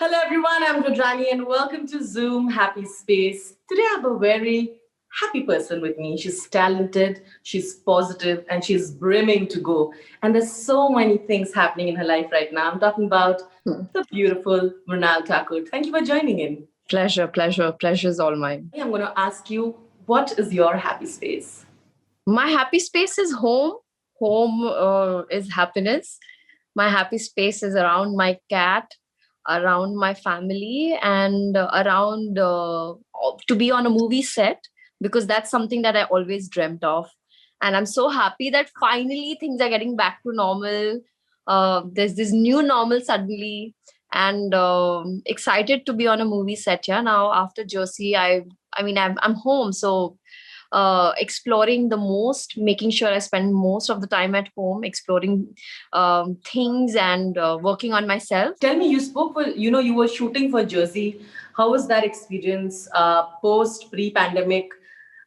Hello, everyone. I'm Rudrani, and welcome to Zoom Happy Space. Today, I have a very happy person with me. She's talented, she's positive, and she's brimming to go. And there's so many things happening in her life right now. I'm talking about the beautiful Mrunal Thakur. Thank you for joining in. Pleasure's all mine. I'm going to ask you, what is your happy space? My happy space is home. Home is happiness. My happy space is around my cat, around my family, and around to be on a movie set, because that's something that I always dreamt of. And I'm so happy that finally things are getting back to normal. There's this new normal suddenly, and excited to be on a movie set. Yeah, now after Jersey, I'm home, so exploring the most, making sure I spend most of the time at home exploring things and working on myself. Tell me, you were shooting for Jersey. How was that experience pre-pandemic?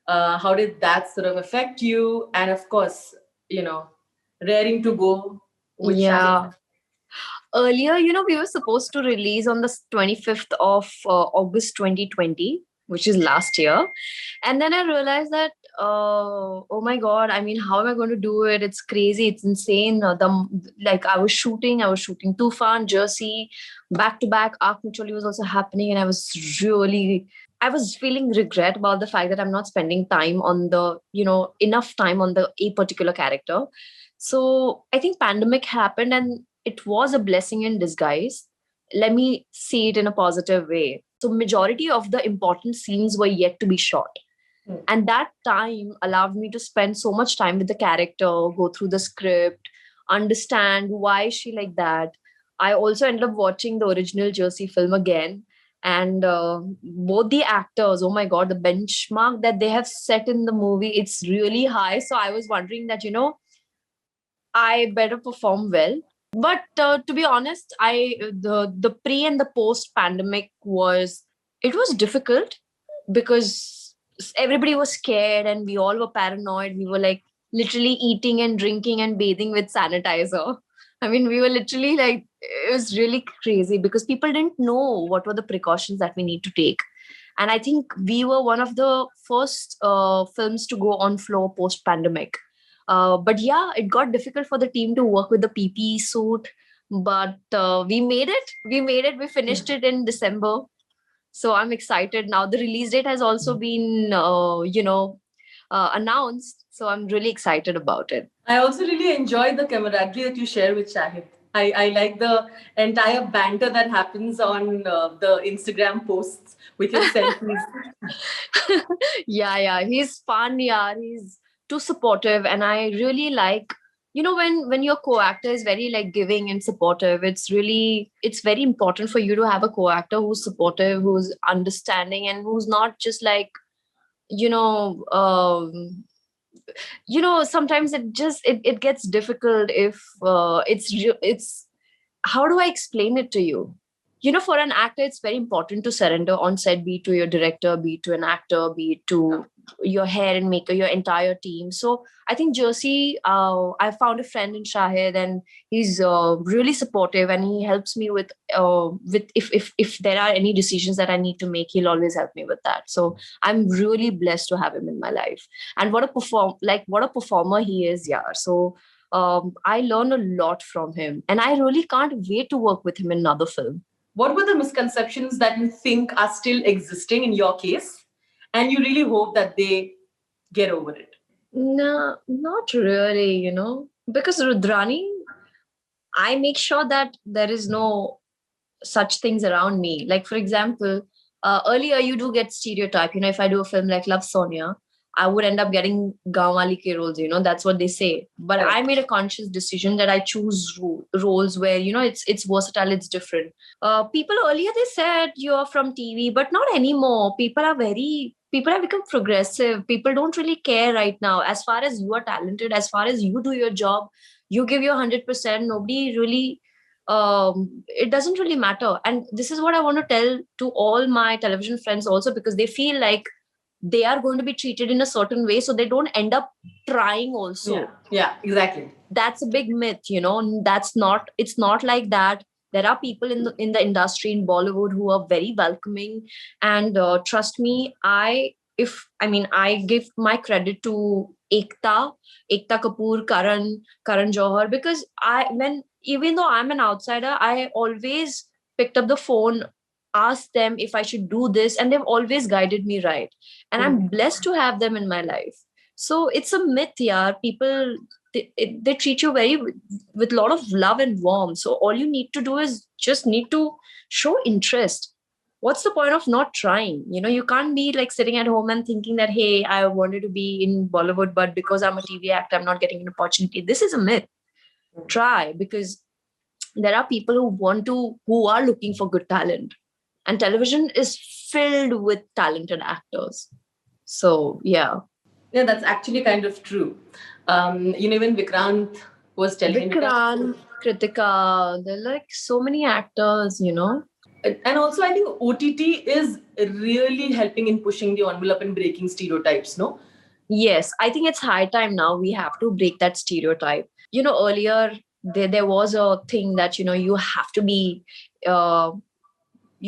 How did that sort of affect you? And of course, raring to go with Yeah. Shahid. Earlier, we were supposed to release on the 25th of August 2020, which is last year. And then I realized that, oh my God, how am I going to do it? It's crazy. It's insane. I was shooting Tufan, Jersey, back to back. Arc Mutually was also happening. And I was feeling regret about the fact that I'm not spending time on enough time on a particular character. So I think pandemic happened and it was a blessing in disguise. Let me see it in a positive way. So majority of the important scenes were yet to be shot. And that time allowed me to spend so much time with the character, go through the script, understand why is she like that. I also ended up watching the original Jersey film again. And both the actors, oh my God, the benchmark that they have set in the movie, it's really high. So I was wondering that, I better perform well. But to be honest, the pre and the post pandemic was difficult because everybody was scared and we all were paranoid. We were like literally eating and drinking and bathing with sanitizer. We were literally like, it was really crazy because people didn't know what were the precautions that we need to take. And I think we were one of the first films to go on floor post pandemic. But yeah, it got difficult for the team to work with the PPE suit. But we made it. We made it. We finished it in December. So I'm excited now. The release date has also been, announced. So I'm really excited about it. I also really enjoy the camaraderie that you share with Shahid. I like the entire banter that happens on the Instagram posts with your selfies. Yeah. He's fun. Yeah, he's too supportive. And I really like, when your co-actor is very like giving and supportive, it's very important for you to have a co-actor who's supportive, who's understanding, and who's not just like, you know, um, sometimes it gets difficult if it's how do I explain it to you? For an actor, it's very important to surrender on set, be it to your director, be it to an actor, be it to your hair and makeup, your entire team. So I think Jersey, I found a friend in Shahid, and he's really supportive, and he helps me with if there are any decisions that I need to make, he'll always help me with that. So I'm really blessed to have him in my life. And what a performer he is, yeah. So I learn a lot from him, and I really can't wait to work with him in another film. What were the misconceptions that you think are still existing in your case, and you really hope that they get over it? No, not really, because Rudrani, I make sure that there is no such things around me. Like, for example, earlier you do get stereotype. If I do a film like Love Sonia, I would end up getting Gaonwali ke roles. That's what they say. But I made a conscious decision that I choose roles where it's versatile, it's different. People earlier they said you're from TV, but not anymore. People have become progressive. People don't really care right now. As far as you are talented, as far as you do your job, you give your 100%. Nobody really it doesn't really matter. And this is what I want to tell to all my television friends also, because they feel like they are going to be treated in a certain way, so they don't end up trying also. Yeah, exactly. That's a big myth. It's not like that. There are people in the industry in Bollywood who are very welcoming, and trust me, I give my credit to Ekta Kapoor, Karan Johar, because even though I'm an outsider, I always picked up the phone, asked them if I should do this, and they've always guided me right. And I'm Mm. blessed to have them in my life. So it's a myth, yeah. People, they treat you very with a lot of love and warmth. So all you need to do is just need to show interest. What's the point of not trying? You can't be like sitting at home and thinking that, hey, I wanted to be in Bollywood, but because I'm a TV actor, I'm not getting an opportunity. This is a myth. Try, because there are people who are looking for good talent, and television is filled with talented actors. So yeah. Yeah, that's actually kind of true. Even Vikrant was telling me, Vikrant, Vikrant, Kritika, there are like so many actors. and also I think OTT is really helping in pushing the envelope and breaking stereotypes, no? Yes, I think it's high time now we have to break that stereotype. Earlier there was a thing that uh, you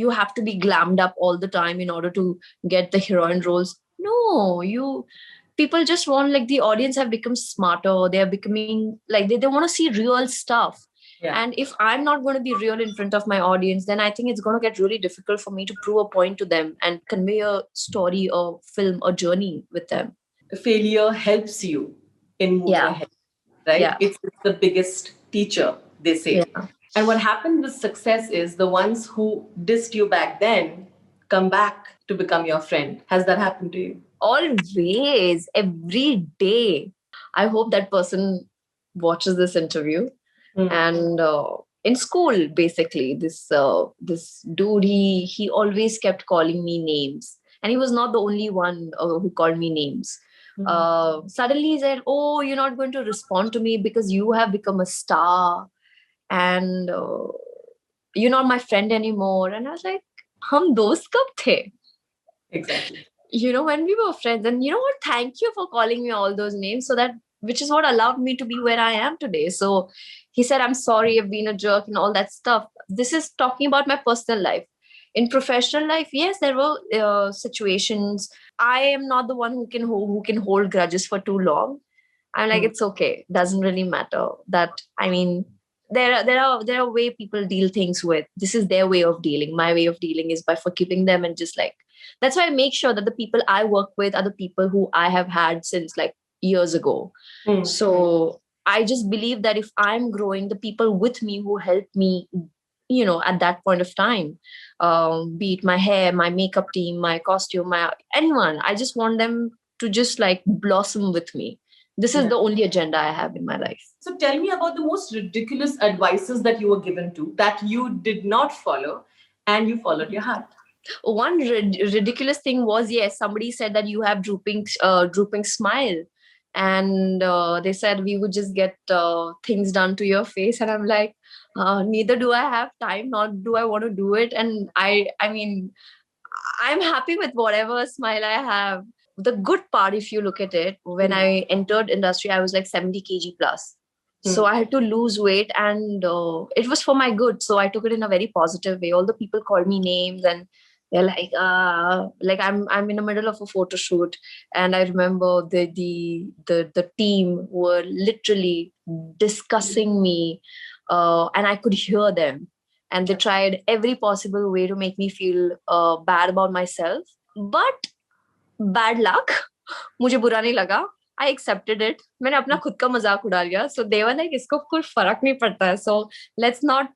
have to be glammed up all the time in order to get the heroine roles. No, you people just want, like, the audience have become smarter. They are becoming like they want to see real stuff. Yeah. And if I'm not going to be real in front of my audience, then I think it's going to get really difficult for me to prove a point to them and convey a story, a film, a journey with them. Failure helps you in moving Yeah. ahead, right? Yeah. It's the biggest teacher, they say. Yeah. And what happened with success is the ones who dissed you back then come back to become your friend. Has that happened to you? Always, every day. I hope that person watches this interview. Mm. And in school, basically, this dude, he always kept calling me names, and he was not the only one who called me names. Suddenly he said, oh, you're not going to respond to me because you have become a star, and you're not my friend anymore. And I was like, hum dost kab the? Exactly. When we were friends. And you know what, thank you for calling me all those names, so that which is what allowed me to be where I am today. So he said, I'm sorry, I've been a jerk and all that stuff. This is talking about my personal life. In professional life, yes, there were situations. I am not the one who can hold grudges for too long. I'm like, it's okay, doesn't really matter. That, I mean, there are way people deal things with. This is their way of dealing. My way of dealing is by forgiving them, and just like, that's why I make sure that the people I work with are the people who I have had since like years ago. So I just believe that if I'm growing, the people with me who help me, at that point of time, be it my hair, my makeup team, my costume, my anyone, I just want them to just like blossom with me. This is the only agenda I have in my life. So tell me about the most ridiculous advices that you were given to that you did not follow and you followed your heart. One ridiculous thing was, yes, somebody said that you have drooping smile, and they said we would just get things done to your face, and I'm like, neither do I have time, nor do I want to do it. And I mean, I'm happy with whatever smile I have. The good part, if you look at it, when I entered industry, I was like 70 kg plus. So I had to lose weight, and it was for my good. So I took it in a very positive way. All the people called me names, and they're like I'm in the middle of a photo shoot, and I remember the team were literally discussing me, and I could hear them, and they tried every possible way to make me feel bad about myself. But bad luck, मुझे बुरा नहीं लगा. I accepted it. मैंने अपना खुद का मजाक उड़ा लिया. So they were like, इसको कोई फर्क नहीं पड़ता है. So let's not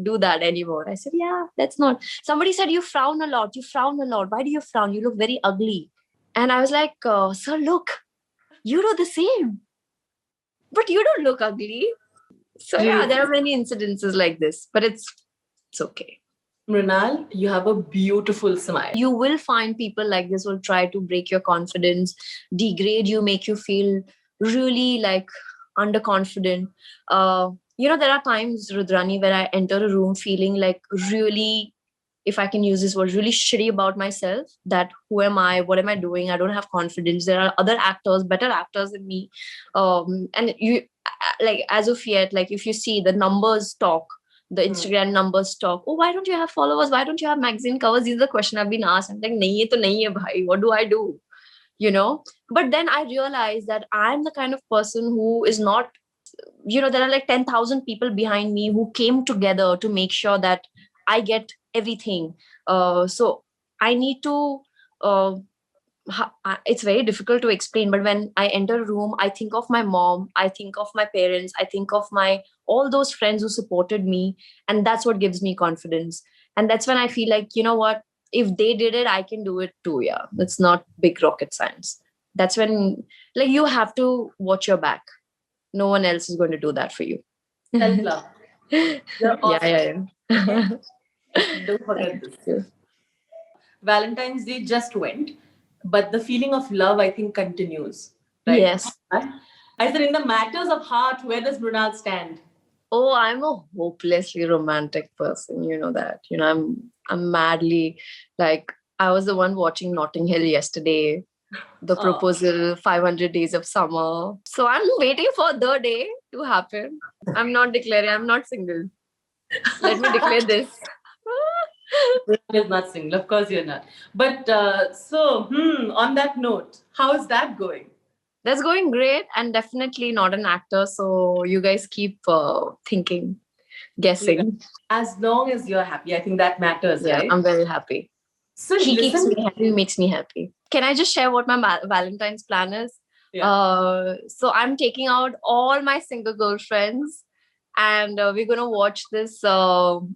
do that anymore. I said, yeah, let's not. Somebody said, you frown a lot. You frown a lot. Why do you frown? You look very ugly. And I was like, sir, look, you do the same, but you don't look ugly. So yeah, there are many incidences like this, but it's okay. Mrunal, you have a beautiful smile. You will find people like this will try to break your confidence, degrade you, make you feel really like underconfident. There are times, Rudrani, where I enter a room feeling like really, if I can use this word, really shitty about myself. That who am I? What am I doing? I don't have confidence. There are other actors, better actors than me. And you, like, as of yet, like, if you see the numbers talk, the Instagram numbers talk. Oh, why don't you have followers? Why don't you have magazine covers? These are the questions I've been asked. I'm like, nahi hai to nahi hai bhai. What do I do? But then I realized that I'm the kind of person who is not, there are like 10,000 people behind me who came together to make sure that I get everything. So I need to uh, it's very difficult to explain, but when I enter a room, I think of my mom, I think of my parents, I think of my all those friends who supported me, and that's what gives me confidence. And that's when I feel like, you know what, if they did it, I can do it too. Yeah, it's not big rocket science. That's when, like, you have to watch your back. No one else is going to do that for you. Self Yeah, love. You're awesome. yeah, Okay. yeah. Don't forget Thank this. you. Valentine's Day just went, but the feeling of love, I think, continues. Right? Yes. I said, in the matters of heart, where does Mrunal stand? Oh, I'm a hopelessly romantic person. You know that. I'm madly, like, I was the one watching Notting Hill yesterday, the Oh, proposal, 500 Days of Summer. So I'm waiting for the day to happen. I'm not declaring, I'm not single. Let me declare this. Mrunal is not single. Of course, you're not. But on that note, how is that going? That's going great, and definitely not an actor. So you guys keep thinking, You guys, guessing. as long as you're happy, I think that matters, Yeah, right? I'm very happy. So He keeps listen, me happy, makes me happy. Can I just share what my Valentine's plan is? yeah. So I'm taking out all my single girlfriends, and we're gonna watch this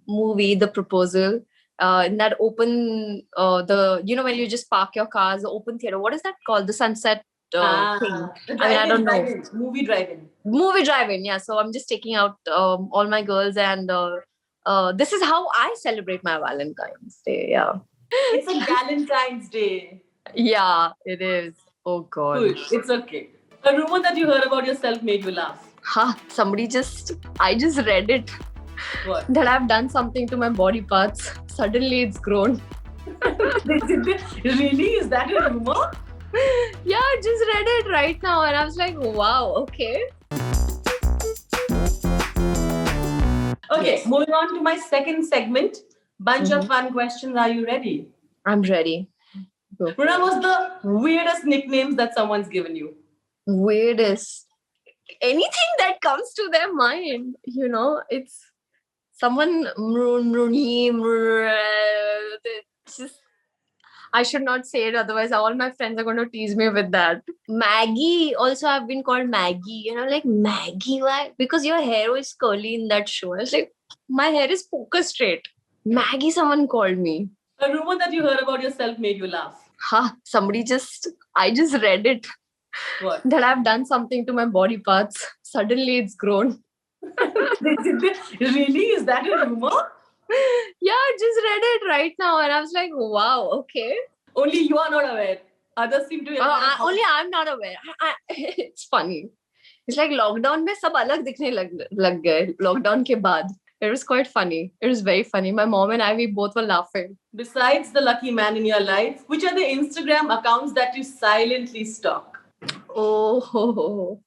movie, The Proposal. In that open, when you just park your cars, the open theater. What is that called? The sunset thing. The I mean, I drive-in, don't know. drive-in, movie drive-in. Movie driving, yeah. So I'm just taking out all my girls, and this is how I celebrate my Valentine's Day. Yeah. It's a Galentine's Day. Yeah, it is. Oh God. Good. It's okay. A rumor that you heard about yourself made you laugh. I just read it What? that I've done something to my body parts. Suddenly it's grown. Really? Is that a rumor? Yeah, I just read it right now and I was like, wow, okay. Okay, Yes. moving on to my second segment. Bunch of Mhm. fun questions. Are you ready? I'm ready. Go. Mrunal, what's the weirdest nicknames that someone's given you? Weirdest. Anything that comes to their mind, it's someone Mruni, it's just I should not say it, otherwise all my friends are going to tease me with that. Maggie, also I've been called Maggie. Like, Maggie, why? Because your hair was curly in that show. I was like, my hair is poker straight. Maggie, someone called me. A rumor that you heard about yourself made you laugh. I just read it What? that I've done something to my body parts. Suddenly it's grown. Really? Is that a rumor? Yeah, I just read it right now and I was like, wow, okay. Only you are not aware. Others seem to be aware. Only I'm not aware. It's funny. It's like lockdown में सब अलग दिखने लग गए lockdown के बाद. It was quite funny. It was very funny. My mom and I, we both were laughing. Besides the lucky man in your life, which are the Instagram accounts that you silently stalk? Oh,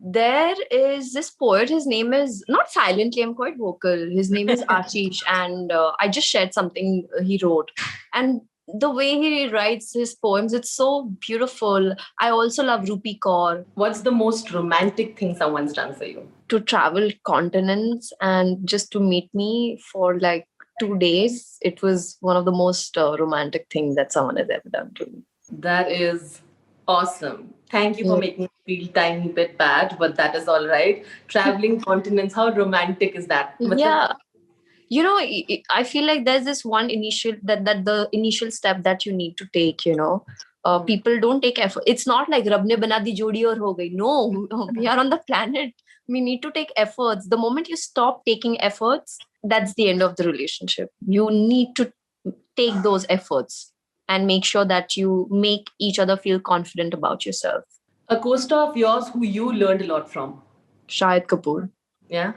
there is this poet. His name is not silently. I'm quite vocal. His name is Ashish, and I just shared something he wrote, and the way he writes his poems, it's so beautiful. I also love Rupi Kaur. What's the most romantic thing someone's done for you? To travel continents and just to meet me for like 2 days. It was one of the most romantic things that someone has ever done to me. That is awesome. Thank you for Yeah. making me feel tiny bit bad, but that is all right. Traveling continents, how romantic is that? Yeah. I feel like there's this one initial that the initial step that you need to take. People don't take effort. It's not like Rab ne bana di jodi aur ho gayi. No, we are on the planet. We need to take efforts. The moment you stop taking efforts, that's the end of the relationship. You need to take those efforts and make sure that you make each other feel confident about yourself. A co-star of yours who you learned a lot from. Shahid Kapoor. Yeah.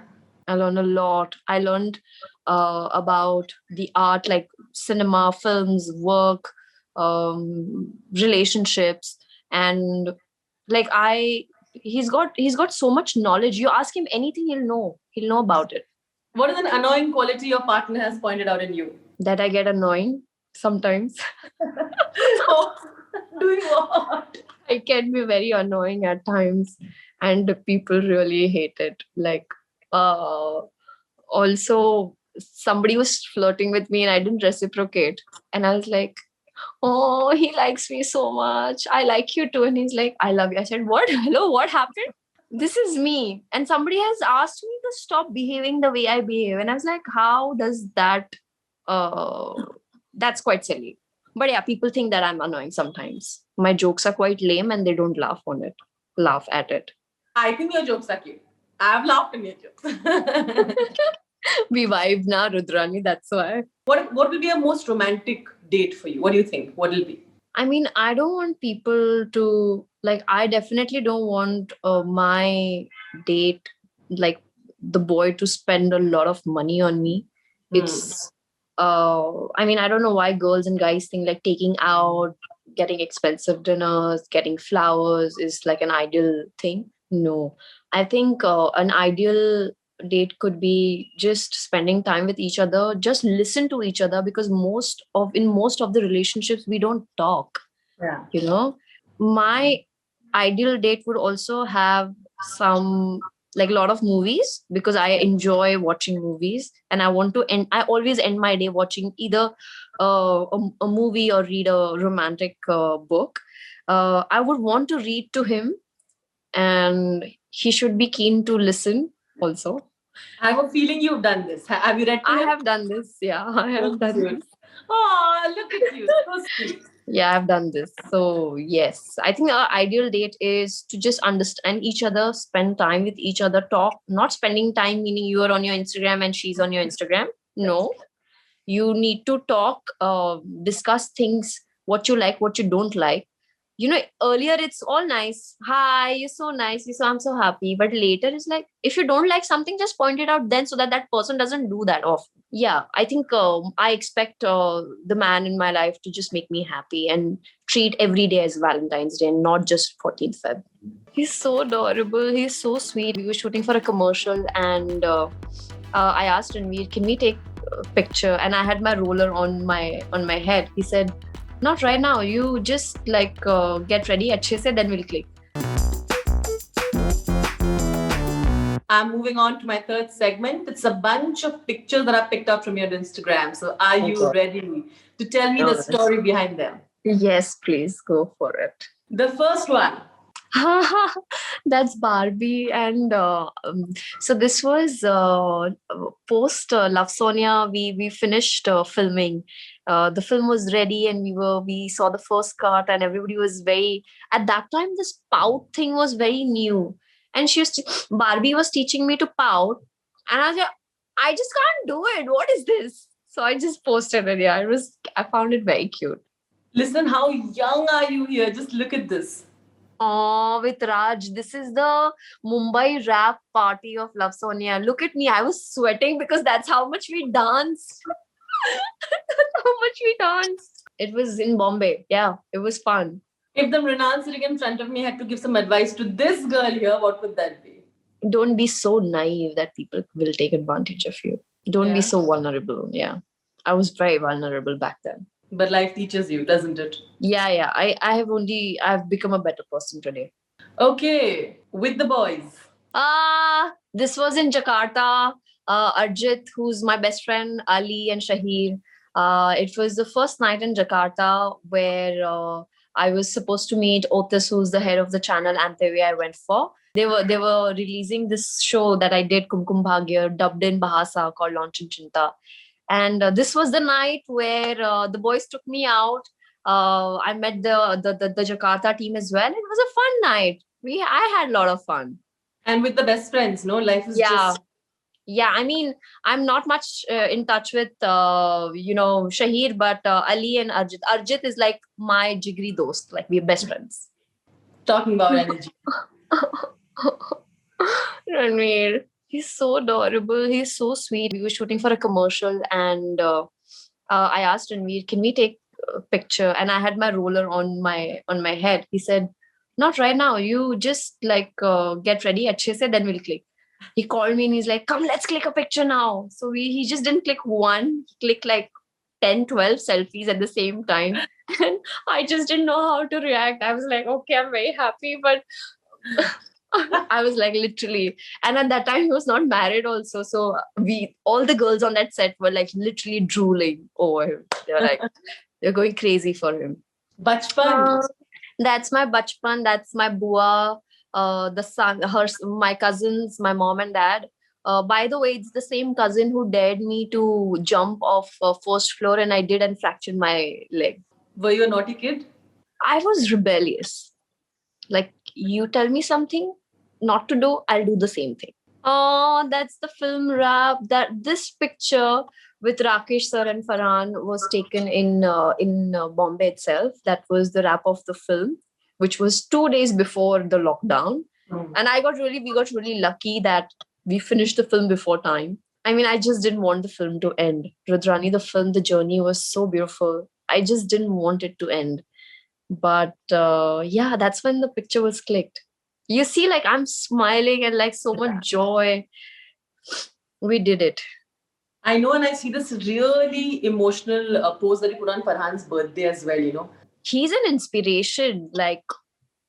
I learned a lot. I learned about the art, like cinema, films, work, relationships, and like he's got so much knowledge. You ask him anything, he'll know. He'll know about it. What is an annoying quality your partner has pointed out in you? That I get annoying sometimes. Oh, doing what? I can be very annoying at times, and people really hate it. Like, also, somebody was flirting with me and I didn't reciprocate. And I was like, oh, he likes me so much. I like you too. And he's like, I love you. I said, what? Hello, what happened? This is me. And somebody has asked me to stop behaving the way I behave. And I was like, how does that, uh, that's quite silly. But yeah, people think that I'm annoying sometimes. My jokes are quite lame and they don't laugh at it. I think your jokes are cute. I've laughed in your jokes. We vibe now, Rudrani, that's why. What will be a most romantic date for you? What do you think? What will be? I mean, I don't want people to, like, I definitely don't want my date, like, the boy to spend a lot of money on me. It's, I mean, I don't know why girls and guys think like taking out, getting expensive dinners, getting flowers is like an ideal thing. No, I think an ideal date could be just spending time with each other, just listen to each other, because most of the relationships we don't talk. Yeah. You know, my ideal date would also have some, like, a lot of movies, because I enjoy watching movies, and I always end my day watching either a movie or read a romantic book. I would want to read to him, and he should be keen to listen also. I have a feeling you've done this. Have you read to I him? have done this. Yeah, I have done Cute. this. Oh, look at you. So sweet. Yeah, I've done this. So, yes, I think our ideal date is to just understand each other, spend time with each other, talk, not spending time meaning you are on your Instagram and she's on your Instagram. No, you need to talk, discuss things, what you like, what you don't like. You know, earlier it's all nice. Hi, you're so nice. I'm so happy. But later it's like, if you don't like something, just point it out then, so that that person doesn't do that often. Yeah, I think I expect the man in my life to just make me happy and treat every day as Valentine's Day and not just 14th Feb. He's so adorable. He's so sweet. We were shooting for a commercial, and I asked Ranveer, "Can we take a picture?" And I had my roller on my head. He said, "Not right now. You just like get ready." अच्छे से, then we'll click. I'm moving on to my third segment. It's a bunch of pictures that I picked up from your Instagram. So, are you Okay. ready to tell me the Yes. story behind them? Yes, please go for it. The first one. That's Barbie, and so this was post Love Sonia. We finished filming. The film was ready, and we saw the first cut, and everybody was very. At that time, this pout thing was very new, and Barbie was teaching me to pout, and I was like, I just can't do it. What is this? So I just posted it. Yeah, I found it very cute. Listen, how young are you here? Just look at this. Oh, with Raj. This is the Mumbai rap party of Love Sonia. Look at me. I was sweating because that's how much we danced. That's how much we danced. It was in Bombay. Yeah, it was fun. If the Mrunal sitting in front of me had to give some advice to this girl here, what would that be? Don't be so naive that people will take advantage of you. Don't be Yeah. so vulnerable. Yeah. I was very vulnerable back then. But life teaches you, doesn't it? Yeah. I've become a better person today. Okay, with the boys. This was in Jakarta. Arjit, who's my best friend, Ali and Shahid. It was the first night in Jakarta where I was supposed to meet Otis, who's the head of the channel Antv I went for. They were releasing this show that I did, Kumkum Bhagya, dubbed in Bahasa, called Launch and Chinta. And this was the night where the boys took me out. I met the Jakarta team as well. It was a fun night. I had a lot of fun. And with the best friends, no? Life is Yeah. just... Yeah, I mean, I'm not much in touch with, Shahir, but Ali and Arjit. Arjit is like my jigri dost. Like, we're best friends. Talking about energy. Ranveer, he's so adorable. He's so sweet. We were shooting for a commercial, and I asked Ranveer, "Can we take a picture?" And I had my roller on my head. He said, "Not right now. You just like get ready. अच्छे से, then we'll click." He called me and he's like, come, let's click a picture now. So he just didn't click one, he clicked like 10, 12 selfies at the same time. And I just didn't know how to react. I was like, okay, I'm very happy, but I was like literally, and at that time he was not married also. So all the girls on that set were like literally drooling over him. They were like, they're going crazy for him. Bachpan. That's my bachpan. That's my bua, the son, my cousins, my mom and dad. By the way, it's the same cousin who dared me to jump off first floor, and I did and fractured my leg. Were you a naughty kid? I was rebellious. Like, you tell me something not to do, I'll do the same thing. Oh, that's the film wrap. That this picture with Rakesh sir and Farhan was taken in Bombay itself. That was the wrap of the film, which was 2 days before the lockdown. And we got really lucky that we finished the film before time. I mean, I just didn't want the film to end. Rudrani, the film, the journey was so beautiful. I just didn't want it to end. But yeah, that's when the picture was clicked. You see, like, I'm smiling and like so much joy. We did it. I know, and I see this really emotional post that you put on Farhan's birthday as well, you know. He's an inspiration. Like,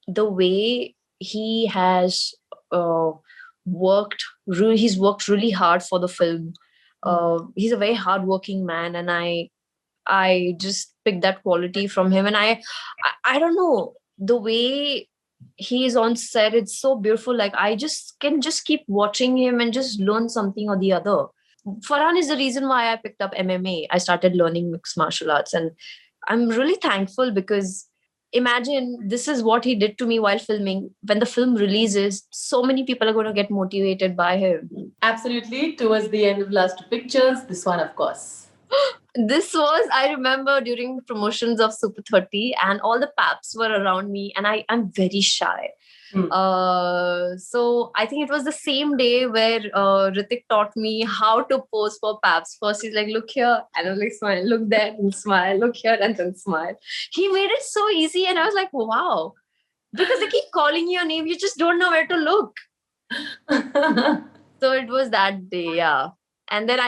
the way he has he's worked really hard for the film. He's a very hardworking man, and I just picked that quality from him. And I don't know, the way he is on set, it's so beautiful. Like, I just can just keep watching him and just learn something or the other. Farhan is the reason why I picked up MMA. I started learning mixed martial arts, and I'm really thankful because imagine this is what he did to me while filming. When the film releases, so many people are going to get motivated by him. Absolutely. Towards the end of last two pictures, this one, of course. This was, I remember during promotions of Super 30, and all the paps were around me, and I'm very shy. So I think it was the same day where Ritik taught me how to pose for paps. First, he's like, look here, and I was like, smile, look there, and smile, look here, and then smile. He made it so easy, and I was like, wow. Because they keep calling your name, you just don't know where to look. So it was that day, yeah. And then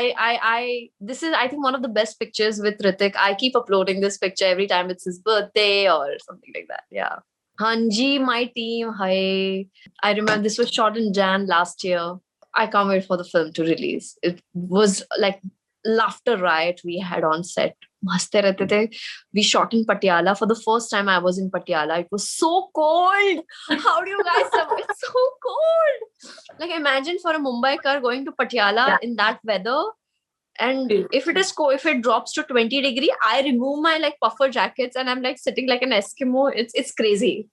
this is, I think, one of the best pictures with Ritik. I keep uploading this picture every time it's his birthday or something like that. Yeah. Hanji, my team. Hi. I remember this was shot in Jan last year. I can't wait for the film to release. It was like laughter riot we had on set. Maste rehte the. We shot in Patiala. For the first time I was in Patiala. It was so cold. How do you guys survive? It's so cold. Like, imagine for a Mumbaikar going to Patiala in that weather. And if it drops to 20 degree, I remove my like puffer jackets and I'm like sitting like an Eskimo. It's crazy.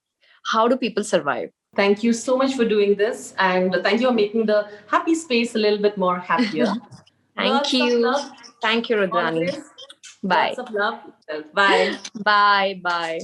How do people survive? Thank you so much for doing this, and thank you for making the happy space a little bit more happier. Thank you. Thank you, Rudrani. Bye. Lots of love. Bye. Bye. Bye.